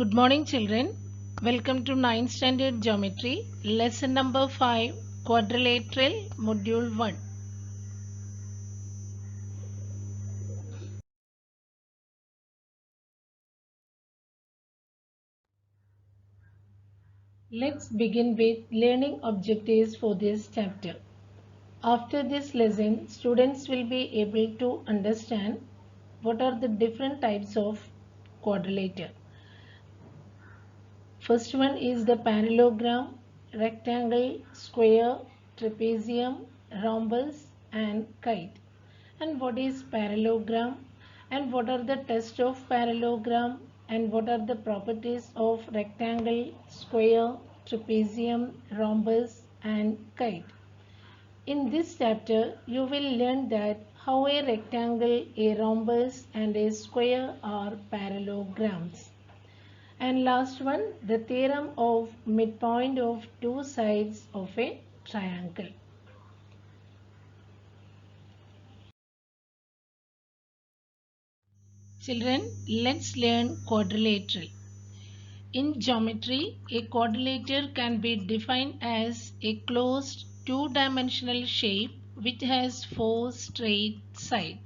Good morning, children. Welcome to 9th Standard Geometry, lesson number 5, Quadrilateral, module 1. Let's begin with learning objectives for this chapter. After this lesson, students will be able to understand what are the different types of quadrilateral. First one is the parallelogram, rectangle, square, trapezium, rhombus and kite. And what is parallelogram and what are the tests of parallelogram and what are the properties of rectangle, square, trapezium, rhombus and kite. In this chapter, you will learn that how a rectangle, a rhombus and a square are parallelograms. And last one, the theorem of midpoint of two sides of a triangle. Children, let's learn quadrilateral. In geometry, a quadrilateral can be defined as a closed two-dimensional shape which has four straight sides.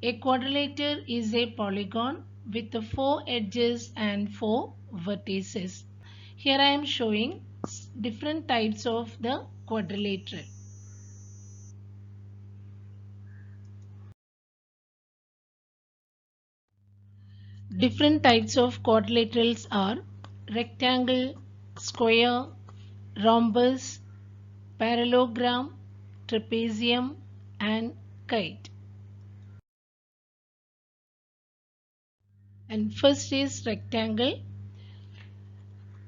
A quadrilateral is a polygon with the four edges and four vertices. Here I am showing different types of the quadrilateral. Different types of quadrilaterals are rectangle, square, rhombus, parallelogram, trapezium and kite. And first is rectangle.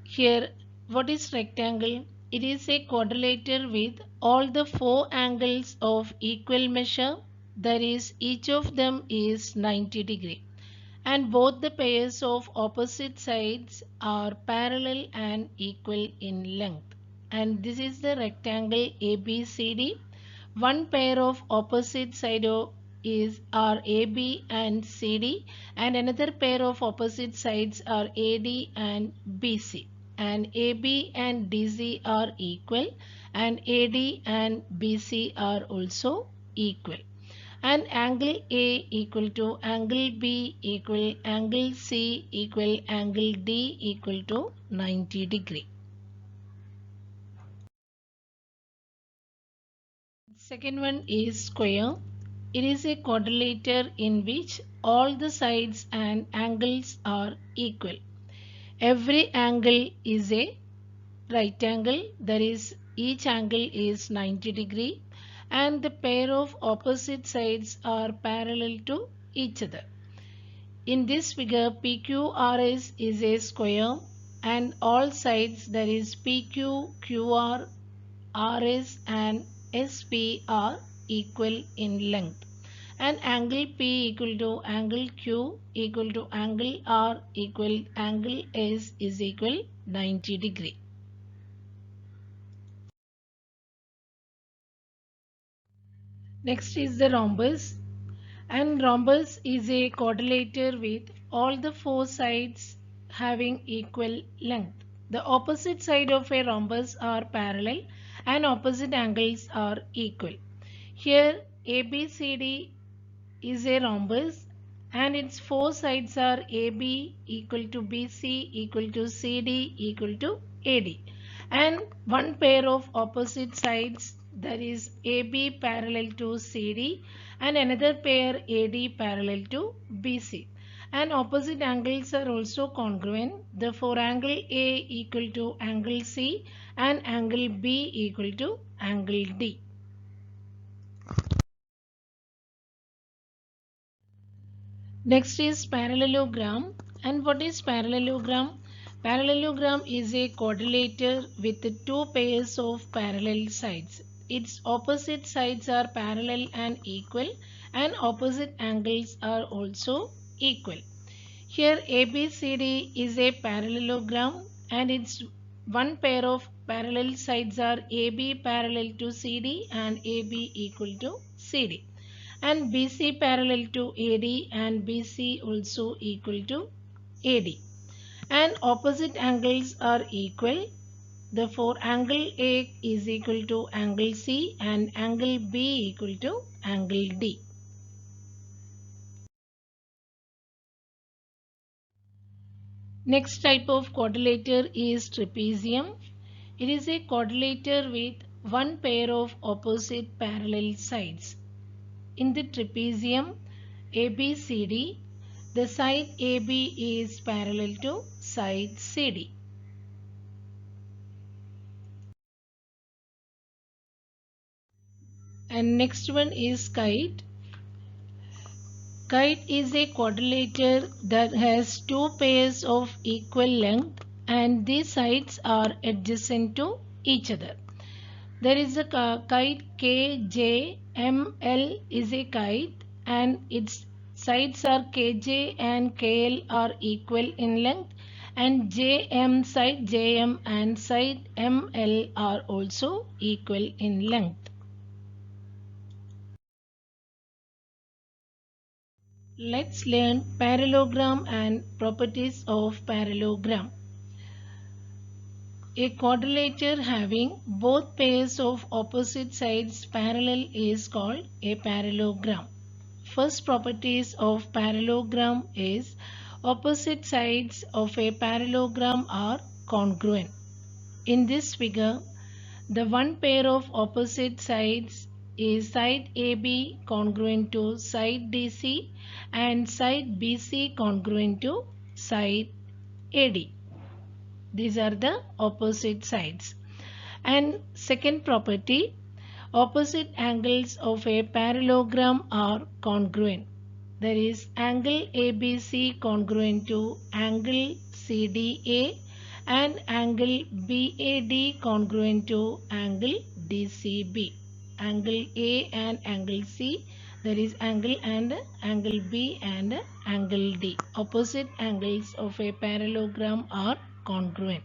Here, what is rectangle? It is a quadrilateral with all the four angles of equal measure, that is, each of them is 90 degree. And both the pairs of opposite sides are parallel and equal in length. And this is the rectangle ABCD. One pair of opposite side are AB and CD, and another pair of opposite sides are AD and BC. And AB and DC are equal, and AD and BC are also equal. And angle A equal to angle B equal angle C equal angle D equal to 90 degree. Second one is square. It is a quadrilateral in which all the sides and angles are equal. Every angle is a right angle, that is, each angle is 90 degree and the pair of opposite sides are parallel to each other. In this figure, PQRS is a square and all sides, that is PQ, QR, RS and SP are equal in length. And angle P equal to angle Q equal to angle R equal angle S is equal 90 degree. Next is the rhombus. And rhombus is a quadrilateral with all the four sides having equal length. The opposite side of a rhombus are parallel and opposite angles are equal. Here ABCD is a rhombus and its four sides are AB equal to BC equal to CD equal to AD, and one pair of opposite sides, that is AB parallel to CD and another pair AD parallel to BC, and opposite angles are also congruent. Therefore angle A equal to angle C and angle B equal to angle D. Next is parallelogram. And what is parallelogram? Parallelogram is a quadrilateral with two pairs of parallel sides. Its opposite sides are parallel and equal, and opposite angles are also equal. Here ABCD is a parallelogram and its one pair of parallel sides are AB parallel to CD and AB equal to CD, and BC parallel to AD and BC also equal to AD. and opposite angles are equal. Therefore, angle A is equal to angle C and angle B equal to angle D. Next type of quadrilateral is trapezium. It is a quadrilateral with one pair of opposite parallel sides. In the trapezium ABCD, the side AB is parallel to side CD. And next one is kite. Kite is a quadrilateral that has two pairs of equal length and these sides are adjacent to each other. There is a kite KJML is a kite and its sides are KJ and KL are equal in length and JM side JM and side ML are also equal in length. Let's learn parallelogram and properties of parallelogram. A quadrilateral having both pairs of opposite sides parallel is called a parallelogram. First properties of parallelogram is opposite sides of a parallelogram are congruent. In this figure, the one pair of opposite sides is side AB congruent to side DC and side BC congruent to side AD. These are the opposite sides. And second property, opposite angles of a parallelogram are congruent. There is angle ABC congruent to angle CDA and angle BAD congruent to angle DCB. Angle A and angle C, there is angle and angle B and angle D. Opposite angles of a parallelogram are congruent.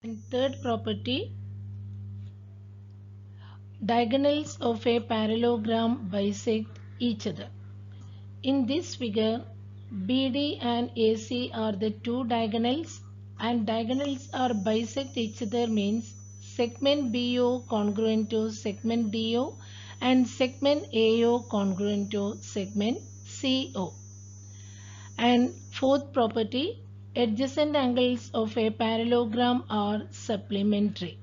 And third property, diagonals of a parallelogram bisect each other. In this figure, BD and AC are the two diagonals and diagonals are bisect each other means segment BO congruent to segment DO and segment AO congruent to segment CO. And fourth property, adjacent angles of a parallelogram are supplementary.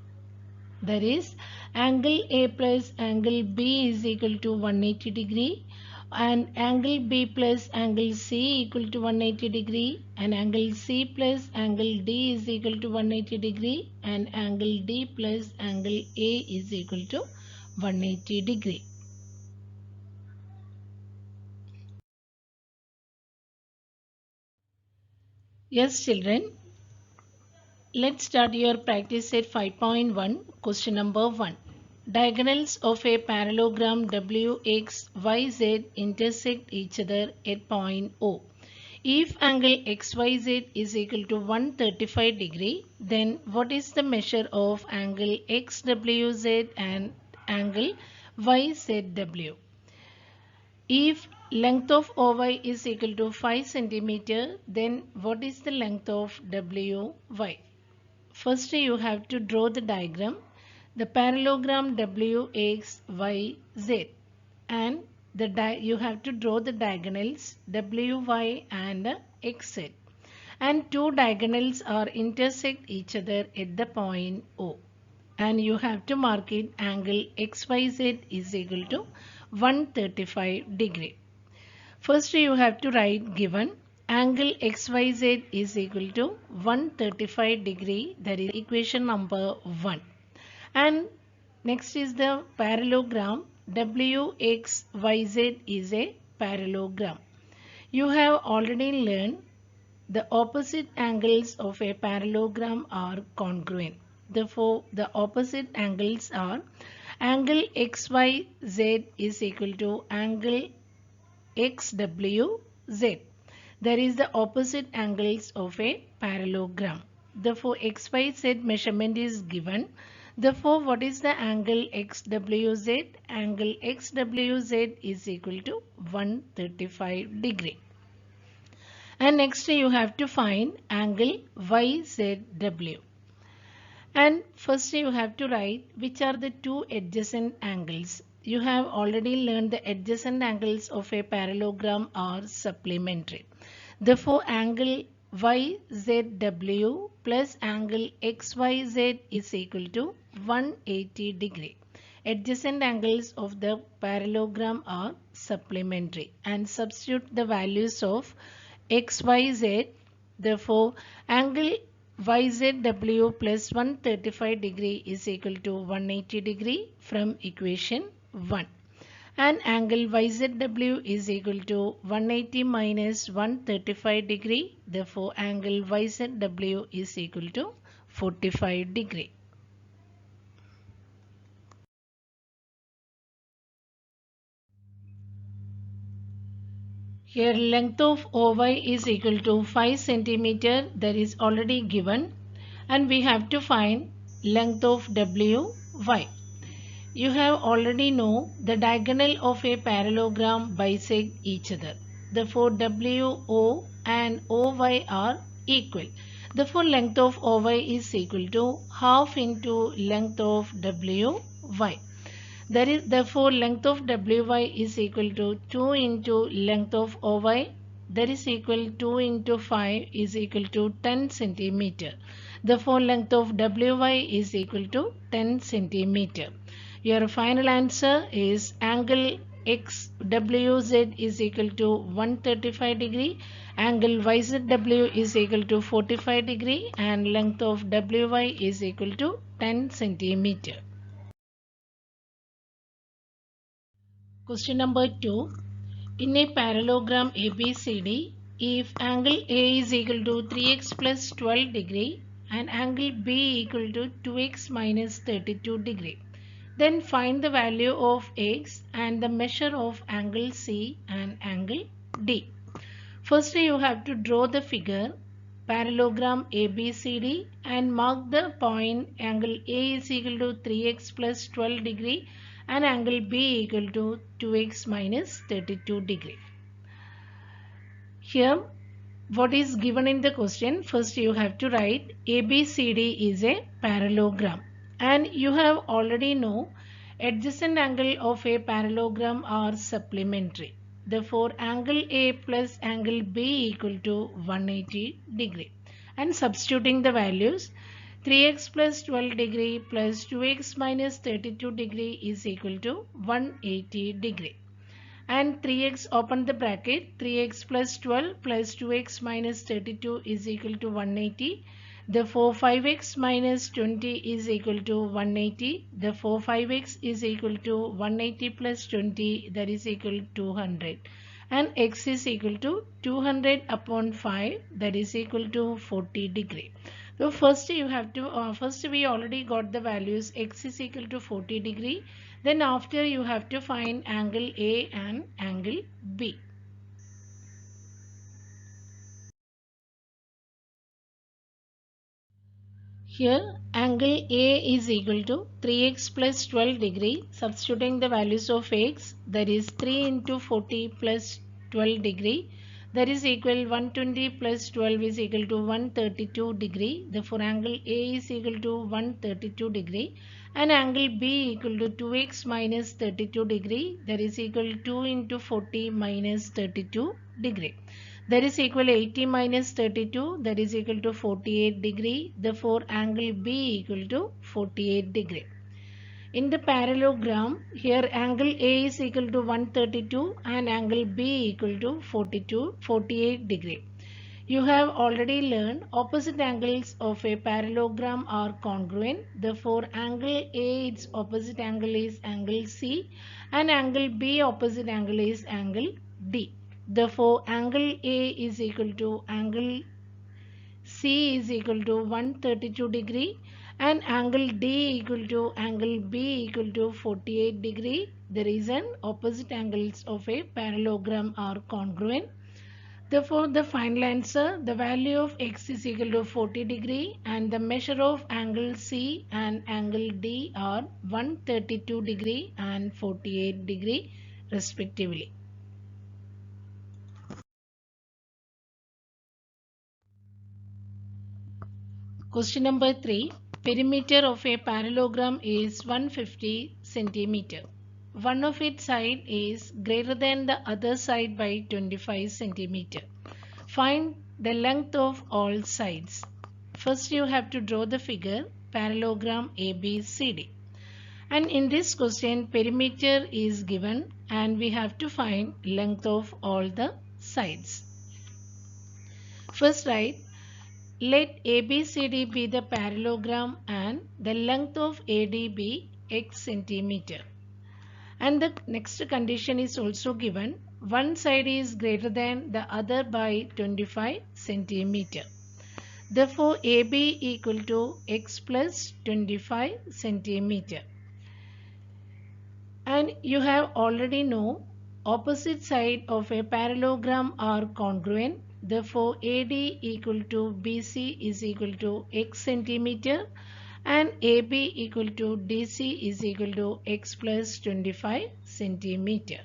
That is, angle A plus angle B is equal to 180 degree and angle B plus angle C equal to 180 degree and angle C plus angle D is equal to 180 degree and angle D plus angle A is equal to 180 degree. Yes, children, let's start your practice set 5.1. Question number 1. Diagonals of a parallelogram WXYZ intersect each other at point O. If angle XYZ is equal to 135 degree, then what is the measure of angle XWZ and angle YZW? If length of OY is equal to 5 centimeter, then what is the length of WY? First you have to draw the diagram, the parallelogram WXYZ, and you have to draw the diagonals WY and XZ, and two diagonals are intersect each other at the point O, and you have to mark it angle XYZ is equal to 135 degree. First you have to write given angle XYZ is equal to 135 degree, that is equation number 1. And next is the parallelogram WXYZ is a parallelogram. You have already learned the opposite angles of a parallelogram are congruent. Therefore, the opposite angles are angle XYZ is equal to angle XWZ. There is the opposite angles of a parallelogram. Therefore, XYZ measurement is given. Therefore, what is the angle XWZ? Angle XWZ is equal to 135 degree. And next you have to find angle YZW. And first you have to write which are the two adjacent angles. You have already learned the adjacent angles of a parallelogram are supplementary. Therefore, angle YZW plus angle XYZ is equal to 180 degree. Adjacent angles of the parallelogram are supplementary, and substitute the values of XYZ. Therefore, angle YZW plus 135 degree is equal to 180 degree from equation 1. And angle YZW is equal to 180 minus 135 degree. Therefore, angle YZW is equal to 45 degree. Here length of OY is equal to 5 centimeter, that is already given, and we have to find length of WY. You have already know the diagonal of a parallelogram bisect each other. Therefore, WO and OY are equal. Therefore, length of OY is equal to half into length of WY. There is therefore length of WY is equal to 2 into length of OY. That is equal 2 into 5 is equal to 10 centimeter. Therefore, length of WY is equal to 10 centimeter. Your final answer is angle XWZ is equal to 135 degree, angle YZW is equal to 45 degree, and length of WY is equal to 10 centimeter. Question number 2. In a parallelogram ABCD, if angle A is equal to 3x plus 12 degree and angle B equal to 2x minus 32 degree, then find the value of x and the measure of angle C and angle D. First, you have to draw the figure parallelogram ABCD and mark the point angle A is equal to 3x plus 12 degree and angle B equal to 2x minus 32 degree. Here, what is given in the question? First, you have to write ABCD is a parallelogram, and you have already know adjacent angle of a parallelogram are supplementary. Therefore, angle A plus angle B equal to 180 degree. And substituting the values, 3x plus 12 degree plus 2x minus 32 degree is equal to 180 degree. And 3x, open the bracket, 3x plus 12 plus 2x minus 32 is equal to 180. Therefore, 5x minus 20 is equal to 180. Therefore, 5x is equal to 180 plus 20, that is equal to 200. And x is equal to 200 upon 5, that is equal to 40 degree. So first you have to, first we already got the values, x is equal to 40 degree. Then after you have to find angle A and angle B. Here angle A is equal to 3x plus 12 degree. Substituting the values of x, that is 3 into 40 plus 12 degree, that is equal 120 plus 12 is equal to 132 degree. Therefore, angle A is equal to 132 degree and angle B equal to 2x minus 32 degree, that is equal 2 into 40 minus 32 degree. That is equal 80 minus 32, that is equal to 48 degree. Therefore, angle B equal to 48 degree. In the parallelogram, here angle A is equal to 132 and angle B equal to 48 degree. You have already learned opposite angles of a parallelogram are congruent. Therefore, angle A, its opposite angle is angle C and angle B opposite angle is angle D. Therefore, angle A is equal to angle C is equal to 132 degree and angle D equal to angle B equal to 48 degree. The reason opposite angles of a parallelogram are congruent. Therefore, the final answer, the value of x is equal to 40 degree and the measure of angle C and angle D are 132 degree and 48 degree respectively. Question number 3. Perimeter of a parallelogram is 150 centimeter. One of its side is greater than the other side by 25 centimeter. Find the length of all sides. First you have to draw the figure parallelogram ABCD. And in this question perimeter is given and we have to find length of all the sides. First write, let ABCD be the parallelogram and the length of AD be x centimeter. And the next condition is also given. One side is greater than the other by 25 centimeter. Therefore, AB equal to x plus 25 centimeter. And you have already know opposite side of a parallelogram are congruent. Therefore, AD equal to BC is equal to x centimeter and AB equal to DC is equal to x plus 25 centimeter.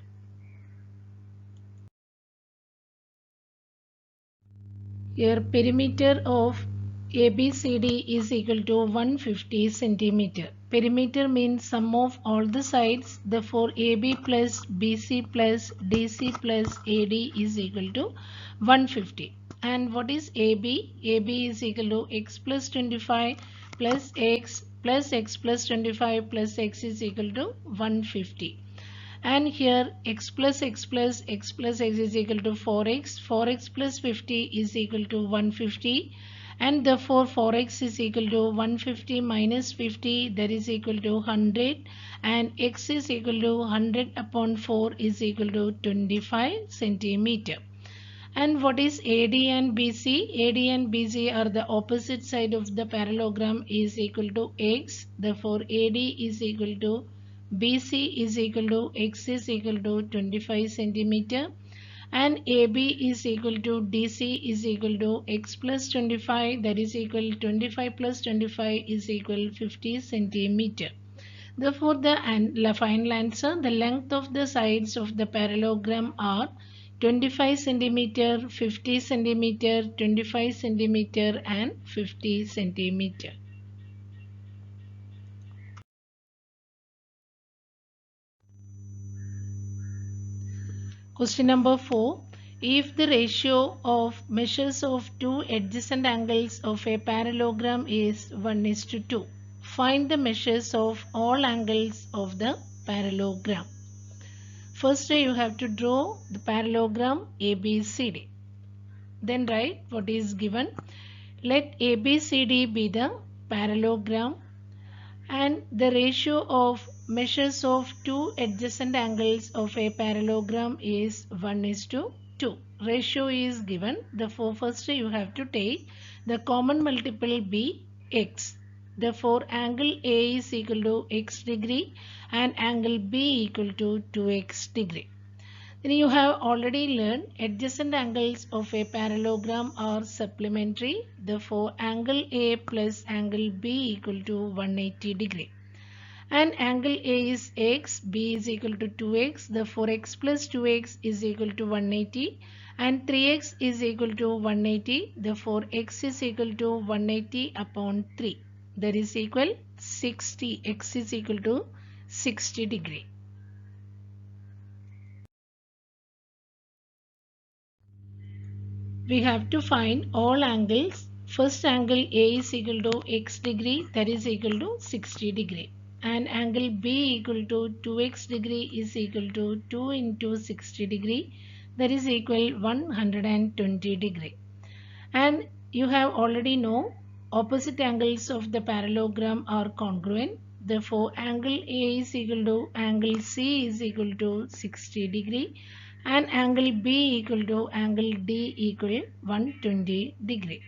Here perimeter of ABCD is equal to 150 centimeter. Perimeter means sum of all the sides. Therefore, AB plus BC plus DC plus AD is equal to 150. And what is AB? AB is equal to x plus 25 plus x plus 25 plus x is equal to 150. And here x plus x plus x plus x is equal to 4x. 4x plus 50 is equal to 150 and therefore 4x is equal to 150 minus 50, that is equal to 100, and x is equal to 100 upon 4 is equal to 25 centimeter. And what is AD and BC? AD and BC are the opposite side of the parallelogram is equal to x. Therefore, AD is equal to BC is equal to x is equal to 25 centimeter and AB is equal to DC is equal to x plus 25, that is equal 25 plus 25 is equal 50 centimeter. Therefore, the final answer, the length of the sides of the parallelogram are 25 centimeter, 50 centimeter, 25 centimeter and 50 centimeter. Question number 4. If the ratio of measures of two adjacent angles of a parallelogram is 1:2, find the measures of all angles of the parallelogram. First you have to draw the parallelogram ABCD. Then write what is given. Let ABCD be the parallelogram and the ratio of measures of two adjacent angles of a parallelogram is 1:2. Ratio is given. Therefore, first you have to take the common multiple be x. Therefore, angle A is equal to x degree and angle B equal to 2x degree. Then you have already learned adjacent angles of a parallelogram are supplementary. Therefore, angle A plus angle B equal to 180 degree. And angle A is x, B is equal to 2x. Therefore, x plus 2x is equal to 180 and 3x is equal to 180. Therefore, x is equal to 180 upon 3. That is equal 60. X is equal to 60 degree. We have to find all angles. First angle A is equal to x degree, that is equal to 60 degree. And angle B equal to 2x degree is equal to 2 into 60 degree, that is equal 120 degree. And you have already know opposite angles of the parallelogram are congruent. Therefore, angle A is equal to angle C is equal to 60 degree and angle B equal to angle D equal 120 degree.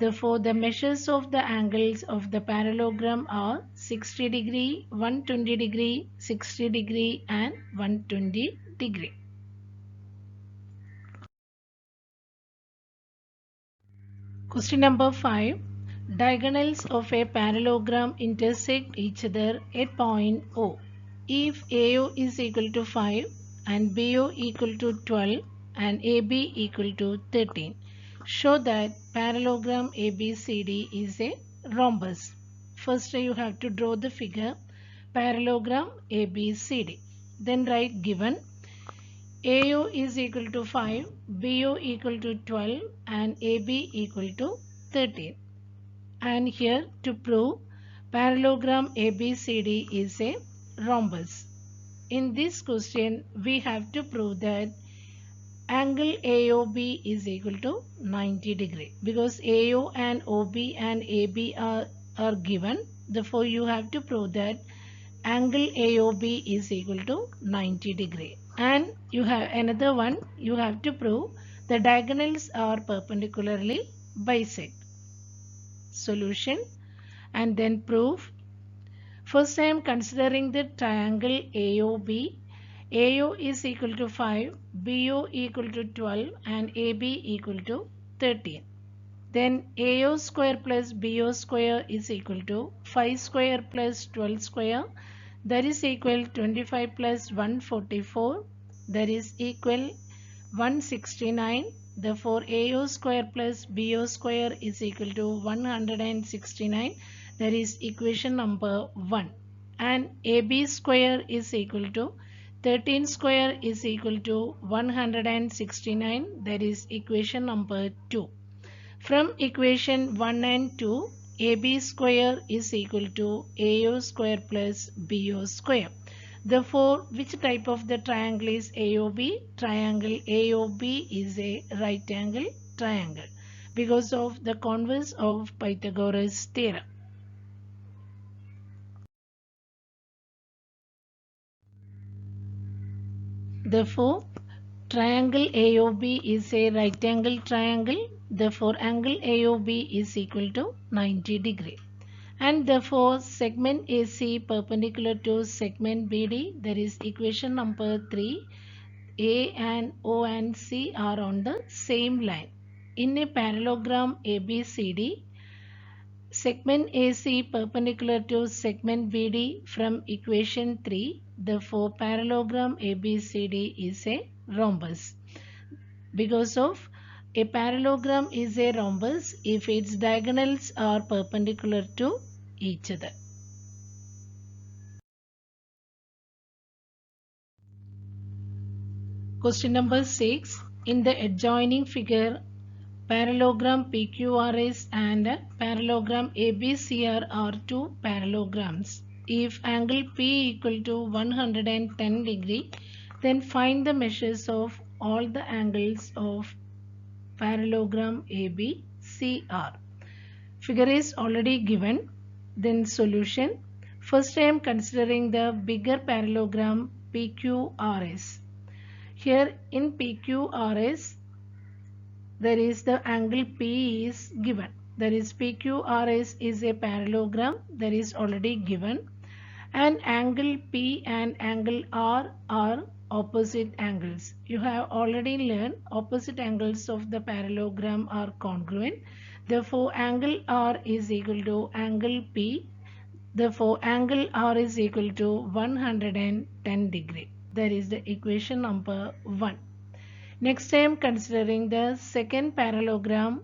Therefore, the measures of the angles of the parallelogram are 60 degree, 120 degree, 60 degree and 120 degree. Question number 5. Diagonals of a parallelogram intersect each other at point O. If AO is equal to 5 and BO equal to 12 and AB equal to 13, show that parallelogram ABCD is a rhombus. First you have to draw the figure parallelogram ABCD. Then write given AO is equal to 5, BO equal to 12 and AB equal to 13. And here to prove parallelogram ABCD is a rhombus. In this question we have to prove that angle AOB is equal to 90 degree because AO and OB and AB are given. Therefore you have to prove that angle AOB is equal to 90 degree. And you have another one, you have to prove the diagonals are perpendicularly bisect. Solution and then proof. First I am considering the triangle AOB. AO is equal to 5, BO equal to 12 and AB equal to 13. Then AO square plus BO square is equal to 5 square plus 12 square, that is equal 25 plus 144, that is equal 169. Therefore AO square plus BO square is equal to 169, that is equation number 1. And AB square is equal to 13 square is equal to 169, that is equation number 2. From equation 1 and 2, AB square is equal to AO square plus BO square. Therefore, which type of the triangle is AOB? Triangle AOB is a right angle triangle because of the converse of Pythagoras theorem. Therefore, triangle AOB is a right angle triangle. Therefore, angle AOB is equal to 90 degree. And therefore, segment AC perpendicular to segment BD, there is equation number 3. A and O and C are on the same line. In a parallelogram ABCD, segment AC perpendicular to segment BD from equation 3. Therefore, parallelogram ABCD is a rhombus. Because of a parallelogram is a rhombus if its diagonals are perpendicular to each other. Question number 6. In the adjoining figure, parallelogram PQRS and parallelogram ABCR are two parallelograms. If angle P equal to 110 degree, then find the measures of all the angles of parallelogram ABCR. Figure is already given. Then solution. First I am considering the bigger parallelogram PQRS. Here in PQRS, there is the angle P is given. That is PQRS is a parallelogram that is already given. And angle P and angle R are opposite angles. You have already learned opposite angles of the parallelogram are congruent. Therefore, angle R is equal to angle P. Therefore, angle R is equal to 110 degree. That is the equation number 1. Next I am considering the second parallelogram,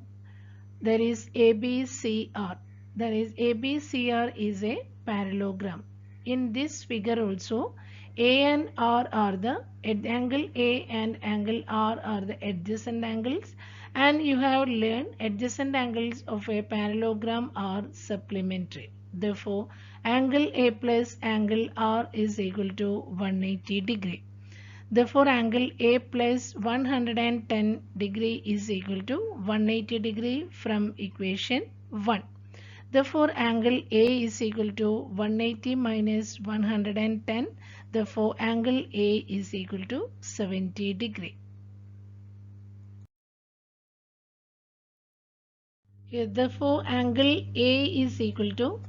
that is ABCR. That is ABCR is a parallelogram. In this figure also, A and R are the angle A and angle R are the adjacent angles, and you have learned adjacent angles of a parallelogram are supplementary. Therefore, angle A plus angle R is equal to 180 degree. Therefore, angle A plus 110 degree is equal to 180 degree from equation 1. Therefore, angle A is equal to 180 minus 110. Therefore, angle A is equal to 70 degree. Here, therefore, angle A is equal to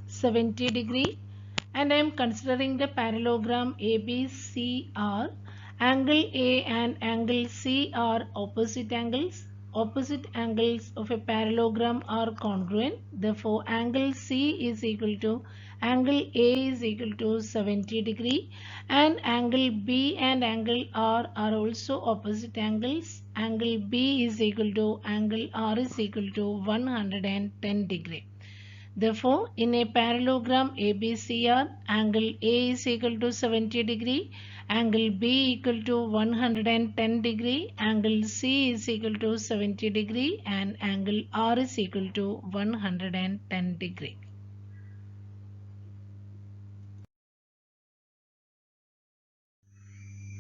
70 degree, and I am considering the parallelogram ABCR. Angle A and angle C are opposite angles. opposite angles of a parallelogram are congruent. Therefore, angle C is equal to angle A is equal to 70 degree, and angle B and angle R are also opposite angles. Angle B is equal to angle R is equal to 110 degree. Therefore, in a parallelogram ABCR, angle A is equal to 70 degree, angle B equal to 110 degree, angle C is equal to 70 degree, and angle R is equal to 110 degree.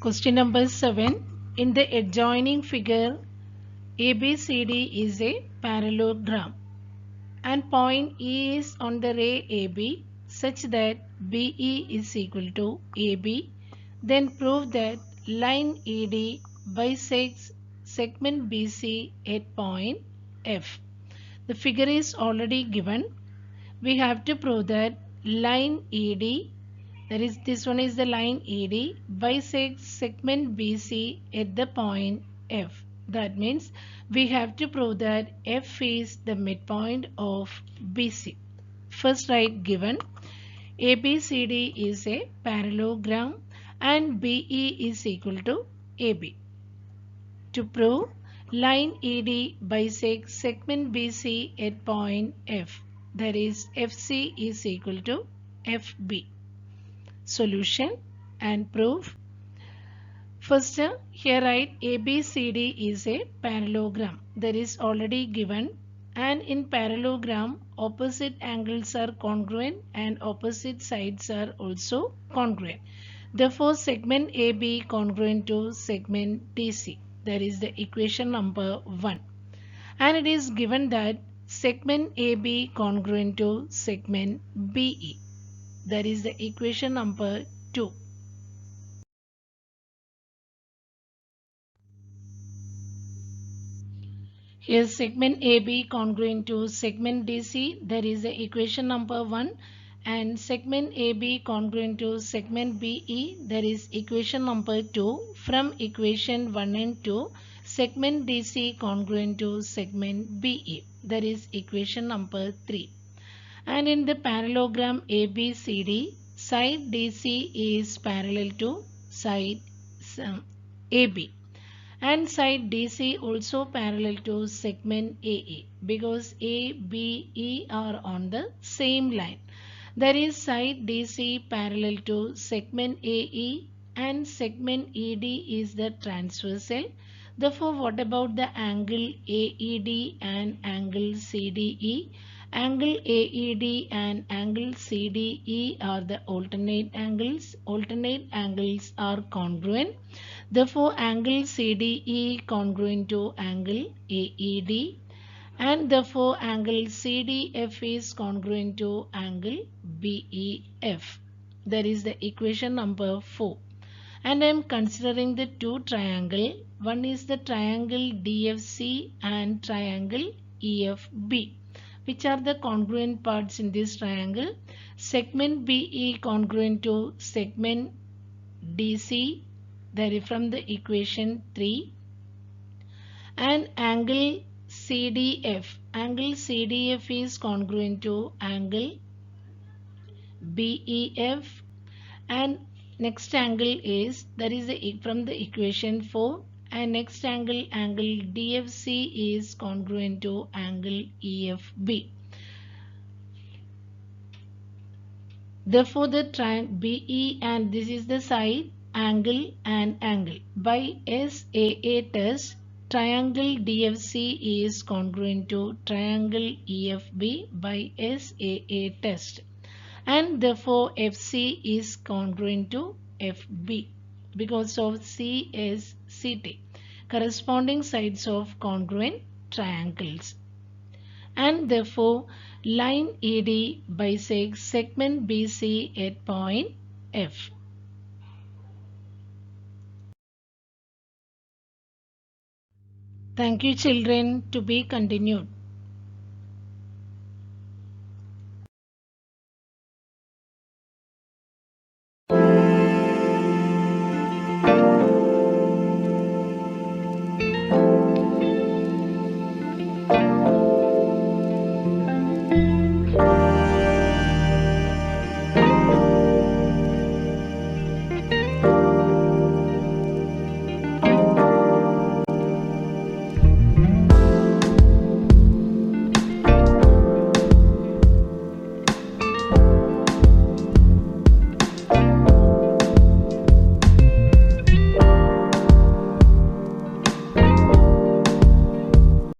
Question number 7. In the adjoining figure, ABCD is a parallelogram, and point E is on the ray AB such that BE is equal to AB, then prove that line ED bisects segment BC at point F. The figure is already given. We have to prove that line ED, that is, this one is the line ED, bisects segment BC at the point F. That means we have to prove that F is the midpoint of BC. First write given ABCD is a parallelogram and BE is equal to AB. To prove line ED bisects segment BC at point F, that is FC is equal to FB. Solution and proof. First, here write ABCD is a parallelogram. That is already given, and in parallelogram opposite angles are congruent and opposite sides are also congruent. Therefore, segment AB congruent to segment DC. That is the equation number 1. And it is given that segment AB congruent to segment BE. That is the equation number 2. Here segment AB congruent to segment DC, there is the equation number 1, and segment AB congruent to segment BE, there is equation number 2. From equation 1 and 2, segment DC congruent to segment BE, there is equation number 3. And in the parallelogram ABCD, side DC is parallel to side AB. And side DC also parallel to segment AE, because A, B, E are on the same line. There is side DC parallel to segment AE, and segment ED is the transversal. Therefore, what about the angle AED and angle CDE? Angle AED and angle CDE are the alternate angles. Alternate angles are congruent. Therefore, angle CDE congruent to angle AED, and therefore angle CDF is congruent to angle BEF. That is the equation number 4. And I am considering the two triangles. One is the triangle DFC and triangle EFB. Which are the congruent parts in this triangle? Segment BE congruent to segment DC, that is from the equation 3, and angle CDF. Angle CDF is congruent to angle BEF, and next angle is, that is from the equation 4, and next angle DFC is congruent to angle EFB. Therefore, the triangle BE, and this is the side, angle and angle. By SAA test, triangle DFC is congruent to triangle EFB by SAA test. And therefore, FC is congruent to FB because of CSCT, corresponding sides of congruent triangles. And therefore, line ED bisects segment BC at point F. Thank you, children. To be continued.